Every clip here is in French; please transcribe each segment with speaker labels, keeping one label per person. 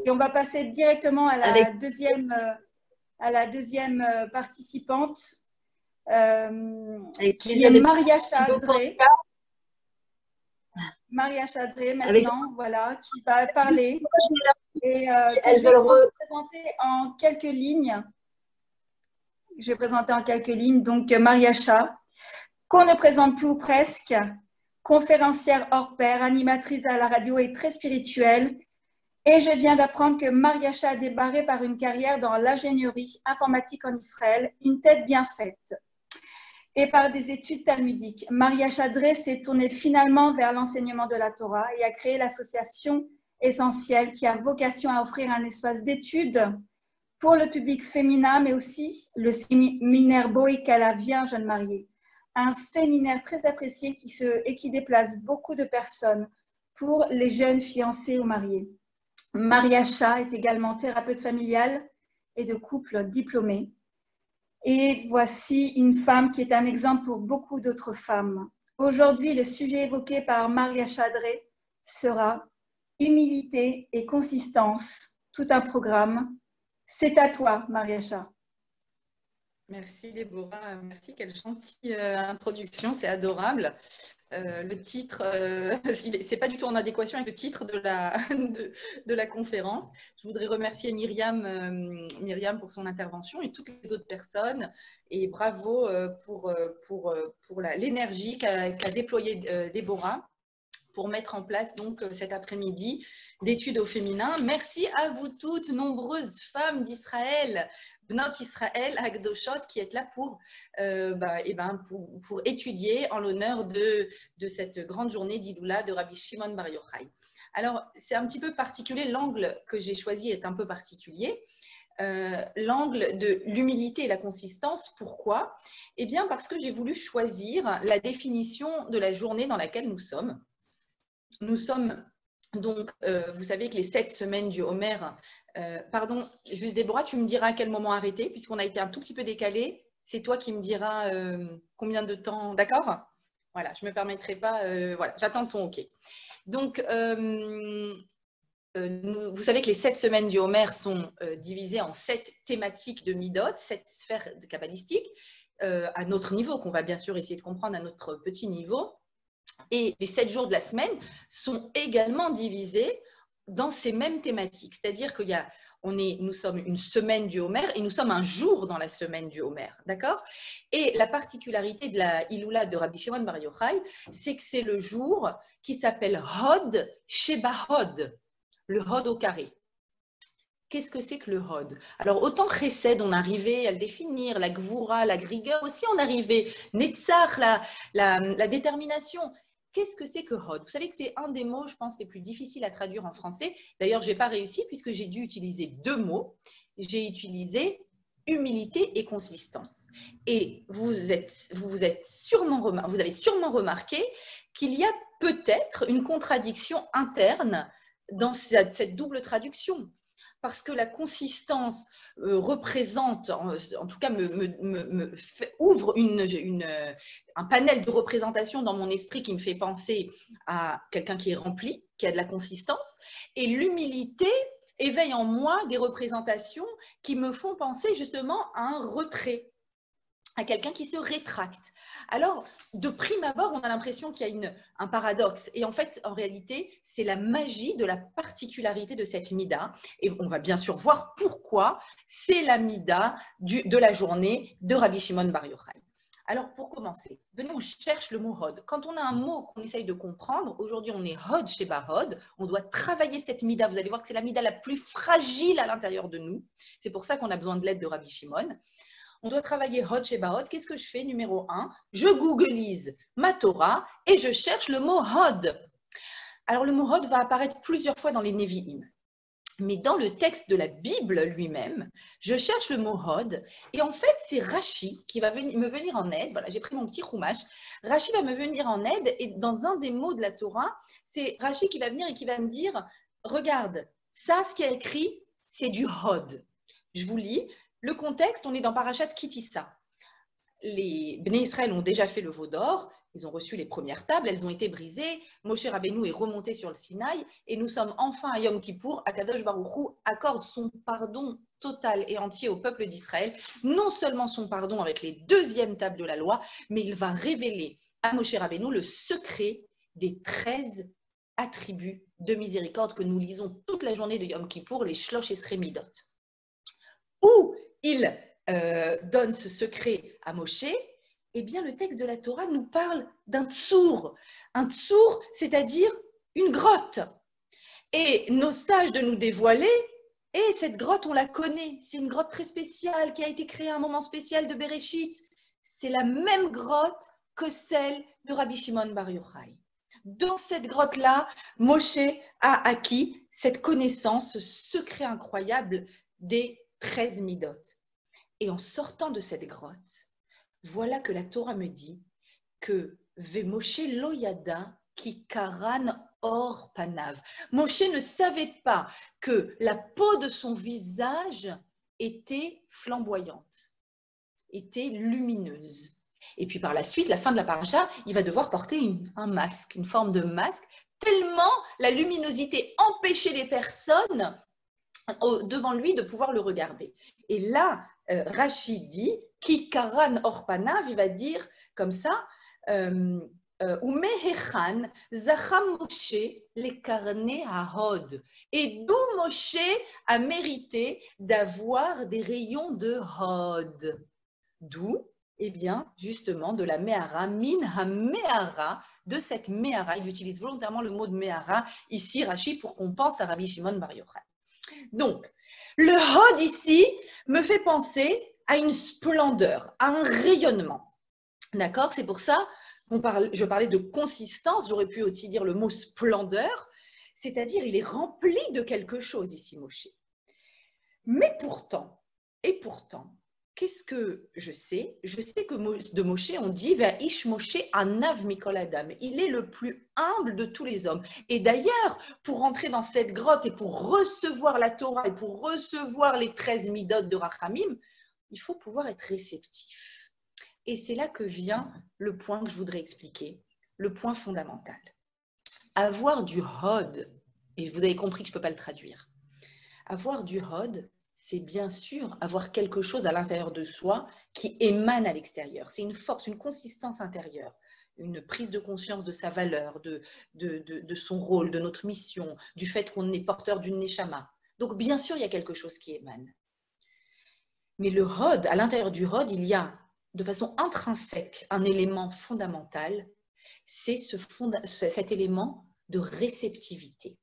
Speaker 1: Et on va passer directement à
Speaker 2: Avec
Speaker 1: la deuxième participante, qui
Speaker 2: plaisir
Speaker 1: est
Speaker 2: de
Speaker 1: Maria
Speaker 2: merci beaucoup.
Speaker 1: Chadré. Maria Chadré,
Speaker 2: Avec
Speaker 1: maintenant, voilà, qui va parler et que
Speaker 2: elle
Speaker 1: je vais
Speaker 2: veut
Speaker 1: présenter en quelques lignes. Je vais présenter en quelques lignes. Donc, Maria Cha, qu'on ne présente plus ou presque, conférencière hors pair, animatrice à la radio et très spirituelle. Et je viens d'apprendre que Maria Cha a débarré par une carrière dans l'ingénierie informatique en Israël, une tête bien faite. Et par des études talmudiques, Maria Chadré s'est tournée finalement vers l'enseignement de la Torah et a créé l'association Essentielle qui a vocation à offrir un espace d'études pour le public féminin, mais aussi le séminaire Boïk à la Vierge mariée. Un séminaire très apprécié qui déplace beaucoup de personnes pour les jeunes fiancés ou mariés. Maria Cha est également thérapeute familiale et de couple diplômée. Et voici une femme qui est un exemple pour beaucoup d'autres femmes. Aujourd'hui, le sujet évoqué par Maria Chadré sera humilité et consistance, tout un programme. C'est à toi, Maria Cha.
Speaker 3: Merci Déborah, merci, quelle gentille introduction, c'est adorable. Le titre, c'est pas du tout en adéquation avec le titre de la conférence. Je voudrais remercier Myriam pour son intervention et toutes les autres personnes. Et bravo pour l'énergie qu'a déployée Déborah pour mettre en place donc cet après-midi d'études au féminin. Merci à vous toutes, nombreuses femmes d'Israël, Bnot Israël, Hagdoshot, qui êtes là pour étudier en l'honneur de cette grande journée d'Iloula de Rabbi Shimon Bar Yochai. Alors, c'est un petit peu particulier, l'angle que j'ai choisi est un peu particulier. L'angle de l'humilité et la consistance. Pourquoi? Eh bien, parce que j'ai voulu choisir la définition de la journée dans laquelle nous sommes. Nous sommes donc, vous savez que les 7 semaines du Homer, pardon, juste Déborah, tu me diras à quel moment arrêter, puisqu'on a été un tout petit peu décalé. C'est toi qui me diras combien de temps, d'accord? Voilà, je ne me permettrai pas, voilà, j'attends ton OK. Donc, vous savez que les 7 semaines du Homer sont divisées en 7 thématiques de Midot, 7 sphères kabbalistiques, à notre niveau, qu'on va bien sûr essayer de comprendre à notre petit niveau. Et les 7 jours de la semaine sont également divisés dans ces mêmes thématiques. C'est-à-dire que nous sommes une semaine du Homer et nous sommes un jour dans la semaine du Homer. D'accord? Et la particularité de la Iloula de Rabbi Shimon Bar Yochai, c'est que c'est le jour qui s'appelle Hod Sheba Hod, le Hod au carré. Qu'est-ce que c'est que le Hod? Alors, autant Chesed, on arrivait à le définir, la Gvura, la Grigueur, aussi on arrivait, Netzach, la détermination. Qu'est-ce que c'est que Hod? Vous savez que c'est un des mots, je pense, les plus difficiles à traduire en français. D'ailleurs, je n'ai pas réussi puisque j'ai dû utiliser 2 mots. J'ai utilisé humilité et consistance. Et vous avez sûrement remarqué qu'il y a peut-être une contradiction interne dans cette double traduction. Parce que la consistance représente, en tout cas ouvre un panel de représentation dans mon esprit qui me fait penser à quelqu'un qui est rempli, qui a de la consistance, et l'humilité éveille en moi des représentations qui me font penser justement à un retrait, à quelqu'un qui se rétracte. Alors, de prime abord, on a l'impression qu'il y a un paradoxe. Et en fait, en réalité, c'est la magie de la particularité de cette Mida. Et on va bien sûr voir pourquoi c'est la Mida de la journée de Rabbi Shimon Bar Yochai. Alors, pour commencer, venez, on cherche le mot Hod. Quand on a un mot qu'on essaye de comprendre, aujourd'hui, on est Hod chez Hod, on doit travailler cette Mida. Vous allez voir que c'est la Mida la plus fragile à l'intérieur de nous. C'est pour ça qu'on a besoin de l'aide de Rabbi Shimon. On doit travailler Hod Sheba Hod. Qu'est-ce que je fais? Numéro 1, je googlise ma Torah et je cherche le mot Hod. Alors, le mot Hod va apparaître plusieurs fois dans les Nevi'im. Mais dans le texte de la Bible lui-même, je cherche le mot Hod. Et en fait, c'est Rashi qui va me venir en aide. Voilà, j'ai pris mon petit chumash. Rashi va me venir en aide. Et dans un des mots de la Torah, c'est Rashi qui va venir et qui va me dire, regarde, ça, ce qui est écrit, c'est du Hod. Je vous lis. Le contexte, on est dans Parashat Kitissa. Les Bnei Israël ont déjà fait le veau d'or Ils ont reçu les premières tables, elles ont été brisées. Moshe Rabbeinu est remonté sur le Sinaï et nous sommes enfin à Yom Kippour. Akadosh Baruch Hu accorde son pardon total et entier au peuple d'Israël. Non seulement son pardon avec les deuxièmes tables de la loi, mais il va révéler à Moshe Rabbeinu le secret des 13 attributs de miséricorde que nous lisons toute la journée de Yom Kippour, les Shlosh Esrei Midot. Où il donne ce secret à Moshe, eh bien, le texte de la Torah nous parle d'un tsour. Un tsour, c'est-à-dire une grotte. Et nos sages de nous dévoiler, et cette grotte, on la connaît. C'est une grotte très spéciale qui a été créée à un moment spécial de Bereshit. C'est la même grotte que celle de Rabbi Shimon Bar Yochai. Dans cette grotte-là, Moshe a acquis cette connaissance, ce secret incroyable des 13 midot. Et en sortant de cette grotte, voilà que la Torah me dit que Ve Moshe lo yada ki karan or panav. Moshe ne savait pas que la peau de son visage était flamboyante, était lumineuse. Et puis par la suite, la fin de la paracha, il va devoir porter un masque, une forme de masque, tellement la luminosité empêchait les personnes devant lui de pouvoir le regarder. Et là, Rashi dit, Ki karan orpanav, il va dire comme ça, Umehechan zacham Moshe le karne hahod. Et d'où Moshe a mérité d'avoir des rayons de hod. D'où, eh bien, justement, de la Mehara, min ha-Mehara, de cette Mehara. Il utilise volontairement le mot de Mehara ici, Rashi, pour qu'on pense à Rabbi Shimon Bar Yochai. Donc, le hod ici me fait penser à une splendeur, à un rayonnement. D'accord? C'est pour ça que je parlais de consistance, j'aurais pu aussi dire le mot splendeur, c'est-à-dire il est rempli de quelque chose ici, Moshe. Mais pourtant, qu'est-ce que je sais? Je sais que de Moshe, on dit Va'ish Moshe anav mikol adam. Il est le plus humble de tous les hommes. Et d'ailleurs, pour rentrer dans cette grotte et pour recevoir la Torah et pour recevoir les 13 midot de Rachamim, il faut pouvoir être réceptif. Et c'est là que vient le point que je voudrais expliquer, le point fondamental. Avoir du hod, et vous avez compris que je ne peux pas le traduire, avoir du hod, c'est bien sûr avoir quelque chose à l'intérieur de soi qui émane à l'extérieur. C'est une force, une consistance intérieure, une prise de conscience de sa valeur, de son rôle, de notre mission, du fait qu'on est porteur d'une neshama. Donc bien sûr, il y a quelque chose qui émane. Mais le hod, à l'intérieur du hod, il y a de façon intrinsèque un élément fondamental, c'est cet élément de réceptivité.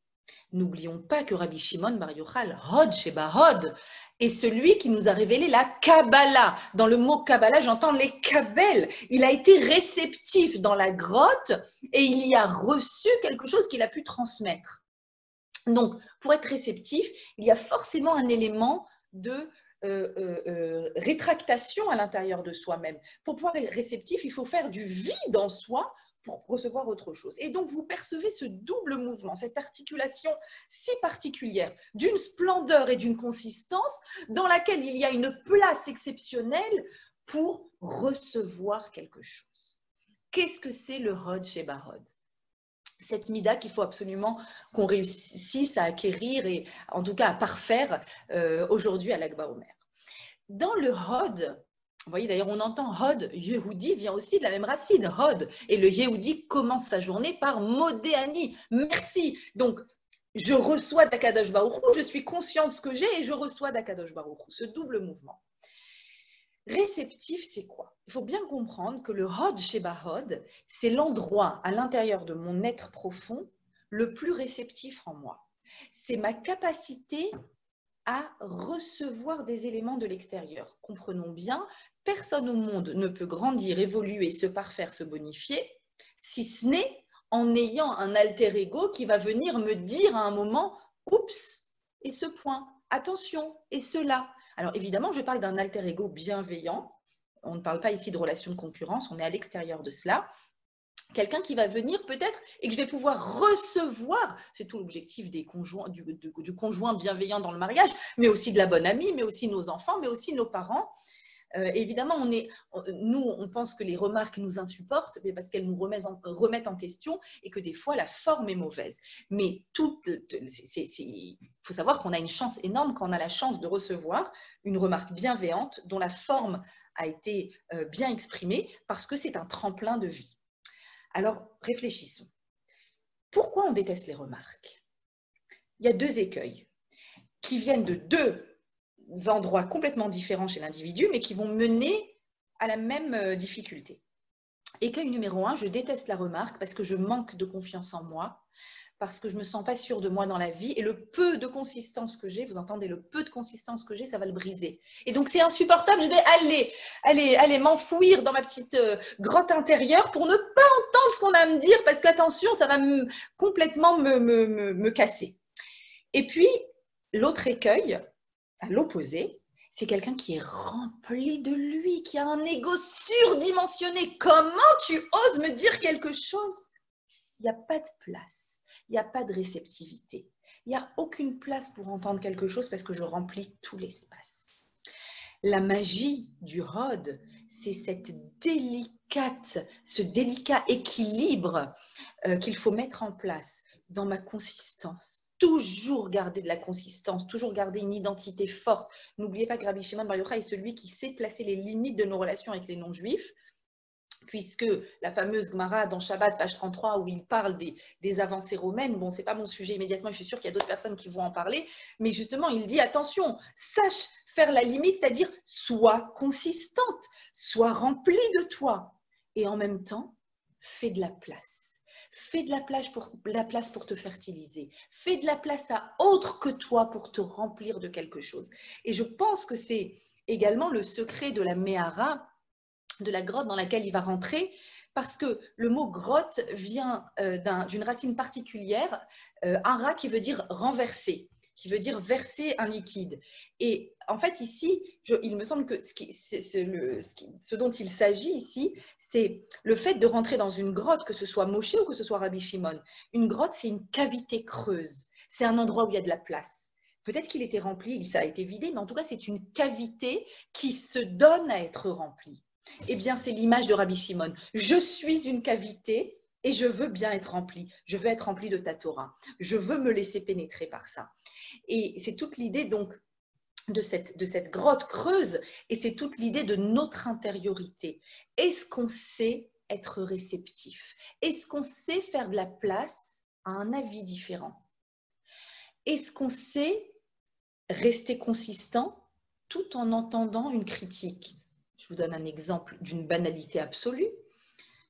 Speaker 3: N'oublions pas que Rabbi Shimon Bar Yochai, Hod Sheba Hod, est celui qui nous a révélé la Kabbalah. Dans le mot Kabbalah, j'entends les Kabel. Il a été réceptif dans la grotte et il y a reçu quelque chose qu'il a pu transmettre. Donc, pour être réceptif, il y a forcément un élément de rétractation à l'intérieur de soi-même. Pour pouvoir être réceptif, il faut faire du vide en soi pour recevoir autre chose. Et donc, vous percevez ce double mouvement, cette articulation si particulière d'une splendeur et d'une consistance dans laquelle il y a une place exceptionnelle pour recevoir quelque chose. Qu'est-ce que c'est le Hod Sheba Hod? Cette mida qu'il faut absolument qu'on réussisse à acquérir et en tout cas à parfaire aujourd'hui à l'Akba Omer. Dans le Hod, vous voyez d'ailleurs on entend Hod, Yehudi vient aussi de la même racine, Hod, et le Yehudi commence sa journée par Modéani, merci. Donc je reçois d'Akadosh Baruch Hu, je suis conscient de ce que j'ai et je reçois d'Akadosh Baruch Hu, ce double mouvement. Réceptif, c'est quoi? Il faut bien comprendre que le Hod Sheba Hod, c'est l'endroit à l'intérieur de mon être profond le plus réceptif en moi. C'est ma capacité à recevoir des éléments de l'extérieur. Comprenons bien, personne au monde ne peut grandir, évoluer, se parfaire, se bonifier, si ce n'est en ayant un alter ego qui va venir me dire à un moment « Oups, et ce point, attention, et cela ». Alors évidemment, je parle d'un alter ego bienveillant. On ne parle pas ici de relation de concurrence, on est à l'extérieur de cela. Quelqu'un qui va venir peut-être et que je vais pouvoir recevoir, c'est tout l'objectif des conjoints, du conjoint bienveillant dans le mariage, mais aussi de la bonne amie, mais aussi nos enfants, mais aussi nos parents. Évidemment, nous, on pense que les remarques nous insupportent, mais parce qu'elles nous remettent en question et que des fois, la forme est mauvaise. Mais il faut savoir qu'on a une chance énorme quand on a la chance de recevoir une remarque bienveillante dont la forme a été bien exprimée parce que c'est un tremplin de vie. Alors, réfléchissons. Pourquoi on déteste les remarques? Il y a deux écueils qui viennent de deux endroits complètement différents chez l'individu, mais qui vont mener à la même difficulté. Écueil numéro 1, je déteste la remarque parce que je manque de confiance en moi, parce que je ne me sens pas sûre de moi dans la vie, et le peu de consistance que j'ai, vous entendez, le peu de consistance que j'ai, ça va le briser. Et donc c'est insupportable, je vais aller m'enfouir dans ma petite grotte intérieure pour ne pas entendre ce qu'on a à me dire, parce qu'attention, ça va complètement me casser. Et puis, l'autre écueil, à l'opposé, c'est quelqu'un qui est rempli de lui, qui a un ego surdimensionné. Comment tu oses me dire quelque chose? Il n'y a pas de place, il n'y a pas de réceptivité. Il n'y a aucune place pour entendre quelque chose parce que je remplis tout l'espace. La magie du Hod, c'est ce délicat équilibre qu'il faut mettre en place dans ma consistance. Toujours garder de la consistance, toujours garder une identité forte. N'oubliez pas que Rabbi Shimon Bar Yochai est celui qui sait placer les limites de nos relations avec les non-juifs, puisque la fameuse Gemara dans Shabbat, page 33, où il parle des avancées romaines, bon, ce n'est pas mon sujet immédiatement, je suis sûre qu'il y a d'autres personnes qui vont en parler, mais justement, il dit, attention, sache faire la limite, c'est-à-dire, sois consistante, sois remplie de toi, et en même temps, fais de la place. Fais de la place pour te fertiliser. Fais de la place à autre que toi pour te remplir de quelque chose. Et je pense que c'est également le secret de la Méhara, de la grotte dans laquelle il va rentrer, parce que le mot grotte vient d'une racine particulière, ara, qui veut dire renverser, qui veut dire verser un liquide. Et en fait, ici, il me semble que ce dont il s'agit ici, c'est le fait de rentrer dans une grotte, que ce soit Moshe ou que ce soit Rabbi Shimon. Une grotte, c'est une cavité creuse. C'est un endroit où il y a de la place. Peut-être qu'il était rempli, ça a été vidé, mais en tout cas, c'est une cavité qui se donne à être remplie. Eh bien, c'est l'image de Rabbi Shimon. Je suis une cavité et je veux bien être remplie. Je veux être remplie de ta Torah. Je veux me laisser pénétrer par ça. Et c'est toute l'idée donc de cette grotte creuse, et c'est toute l'idée de notre intériorité. Est-ce qu'on sait être réceptif? Est-ce qu'on sait faire de la place à un avis différent? Est-ce qu'on sait rester consistant tout en entendant une critique? Je vous donne un exemple d'une banalité absolue.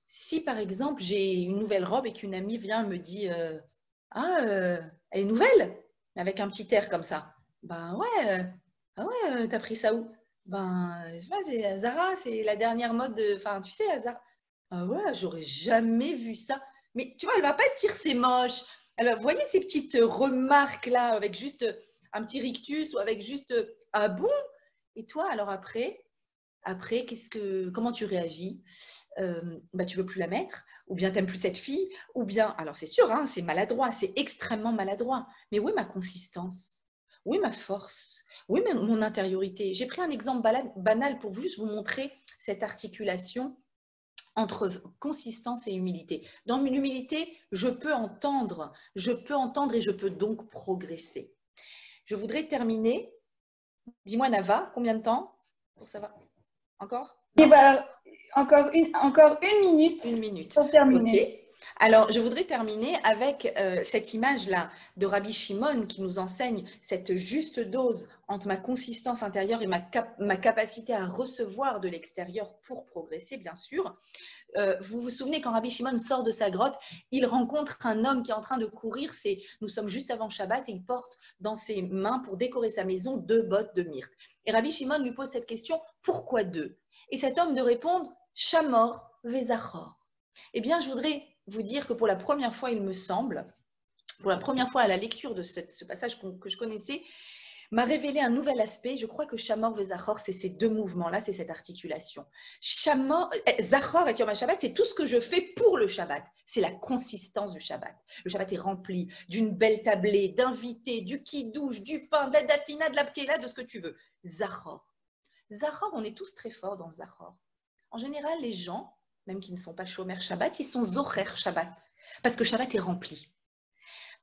Speaker 3: Si par exemple j'ai une nouvelle robe et qu'une amie vient me dit elle est nouvelle, avec un petit air comme ça, ben ouais, t'as pris ça où? Ben, je sais pas, c'est Zara, c'est la dernière mode, enfin, tu sais, Zara. Ah ouais, j'aurais jamais vu ça. Mais tu vois, elle va pas te dire c'est moche. Alors, vous voyez ces petites remarques là, avec juste un petit rictus ou avec juste ah bon? Et toi, alors après, comment tu réagis? Tu veux plus la mettre, ou bien t'aimes plus cette fille, ou bien, alors c'est sûr, hein, c'est maladroit, c'est extrêmement maladroit. Mais où est ma consistance? Où est ma force? Où est mon intériorité? J'ai pris un exemple banal pour juste vous montrer cette articulation entre consistance et humilité. Dans l'humilité, je peux entendre et je peux donc progresser. Je voudrais terminer. Dis-moi, Nava, combien de temps pour savoir? Encore?
Speaker 1: Et voilà, encore une minute.
Speaker 3: Une minute.
Speaker 1: Pour terminer.
Speaker 3: Ok. Alors, je voudrais terminer avec cette image-là de Rabbi Shimon qui nous enseigne cette juste dose entre ma consistance intérieure et ma capacité à recevoir de l'extérieur pour progresser, bien sûr. Vous vous souvenez, quand Rabbi Shimon sort de sa grotte, il rencontre un homme qui est en train de courir. Nous sommes juste avant Shabbat et il porte dans ses mains, pour décorer sa maison, 2 bottes de myrte. Et Rabbi Shimon lui pose cette question, pourquoi 2? Et cet homme de répondre, Shamor vezachor. Eh bien, je voudrais vous dire que pour la première fois, il me semble, pour la première fois à la lecture de ce passage que je connaissais, m'a révélé un nouvel aspect. Je crois que Shamor vezachor, c'est ces 2 mouvements-là, c'est cette articulation. Zachor et Yom HaShabbat, c'est tout ce que je fais pour le Shabbat. C'est la consistance du Shabbat. Le Shabbat est rempli d'une belle tablée, d'invités, du kidouche, du pain, de la dafina, de la pkéla, de ce que tu veux. Zachor. Zahor, on est tous très forts dans Zahor. En général, les gens, même qui ne sont pas Shomer Shabbat, ils sont Zocher Shabbat, parce que Shabbat est rempli.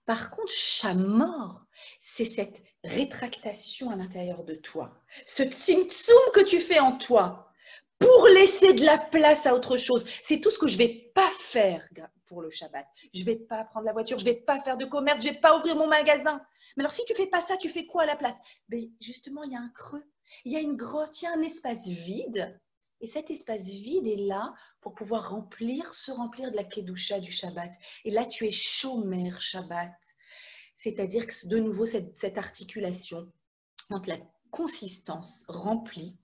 Speaker 3: Par contre, Shamor, c'est cette rétractation à l'intérieur de toi, ce tzimtzum que tu fais en toi pour laisser de la place à autre chose. C'est tout ce que je ne vais pas faire pour le Shabbat. Je ne vais pas prendre la voiture, je ne vais pas faire de commerce, je ne vais pas ouvrir mon magasin. Mais alors, si tu ne fais pas ça, tu fais quoi à la place? Mais justement, il y a un creux, il y a une grotte, il y a un espace vide. Et cet espace vide est là pour pouvoir se remplir de la Kedusha du Shabbat. Et là, tu es Shomer Shabbat. C'est-à-dire que de nouveau, cette articulation entre la consistance remplie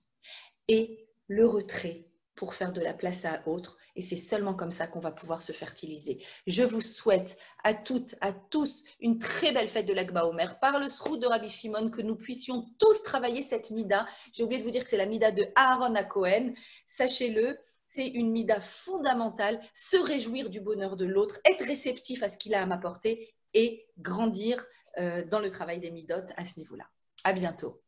Speaker 3: et le retrait pour faire de la place à autre. Et c'est seulement comme ça qu'on va pouvoir se fertiliser. Je vous souhaite à toutes, à tous, une très belle fête de l'Akba Omer. Par le sroud de Rabbi Shimon, que nous puissions tous travailler cette mida. J'ai oublié de vous dire que c'est la mida de Aaron à Cohen. Sachez-le, c'est une mida fondamentale. Se réjouir du bonheur de l'autre, être réceptif à ce qu'il a à m'apporter et grandir dans le travail des midot à ce niveau-là. À bientôt.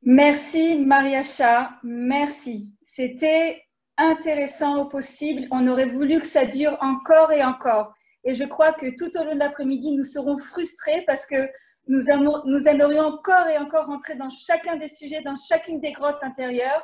Speaker 1: Merci Mariacha, merci. C'était intéressant au possible. On aurait voulu que ça dure encore et encore. Et je crois que tout au long de l'après-midi, nous serons frustrés parce que nous aimerions encore et encore rentrer dans chacun des sujets, dans chacune des grottes intérieures.